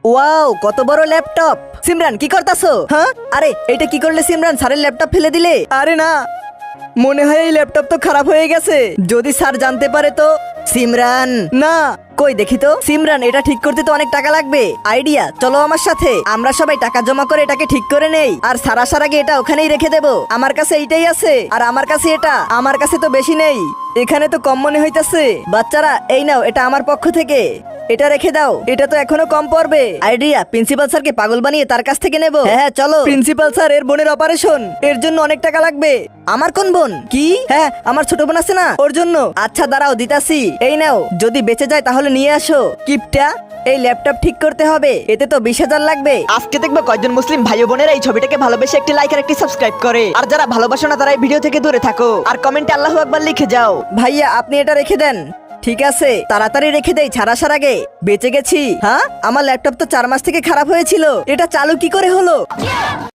Wow, কত বড় laptop. Simran কি করতাছো? হ্যাঁ, আরে এটা কি করলে সিমরান? স্যারের ল্যাপটপ ফেলে দিলে? আরে না, মনে হয় এই ল্যাপটপ তো খারাপ হয়ে গেছে। যদি স্যার জানতে পারে তো? সিমরান না, কই দেখি তো। সিমরান, এটা ঠিক করতে তো অনেক টাকা লাগবে। আইডিয়া, চলো আমার সাথে, আমরা সবাই টাকা জমা করে এটাকে ঠিক করে নেই, আর স্যার আসার আগে এটা ওখানেই রেখে দেব। আমার কাছে এইটাই আছে, আর আমার কাছে এটা। আমার কাছে তো বেশি নেই, এখানে তো কম মনে হইতাছে। বাচ্চারা, এই নাও, এটা আমার পক্ষ থেকে। এটা রেখে দাও, এটা তো এখনো কম পড়বে। আইডিয়া, প্রিন্সিপাল স্যারকে পাগল বানিয়ে তার কাছ থেকে নেব। হ্যাঁ চলো। প্রিন্সিপাল স্যার, এর বোনের অপারেশন, এর জন্য অনেক টাকা লাগবে। আমার কোন বোন? কি? হ্যাঁ, আমার ছোট বোন আছে না, ওর জন্য। আচ্ছা দাঁড়াও, দিতাছি। এই নাও, যদি বেঁচে যায় তাহলে নিয়ে আসো। কিপটা, এই ল্যাপটপ ঠিক করতে হবে, এতে তো 20,000 লাগবে। আজকে দেখবো কয়জন মুসলিম ভাই বোনেরা এই ছবিটাকে ভালোবেসে একটি লাইক আর একটি সাবস্ক্রাইব করে। আর যারা ভালোবাসো না তারা এই ভিডিও থেকে দূরে থাকো, আর কমেন্টে আল্লাহু আকবার লিখে যাও। ভাইয়া, আপনি এটা রেখে দেন। ঠিক আছে, তাড়াতাড়ি রেখে দেই, ছাড় আসার আগে। বেঁচে গেছি। হ্যাঁ, আমার ল্যাপটপ তো 4 মাস থেকে খারাপ হয়েছিল, এটা চালু কি করে হলো?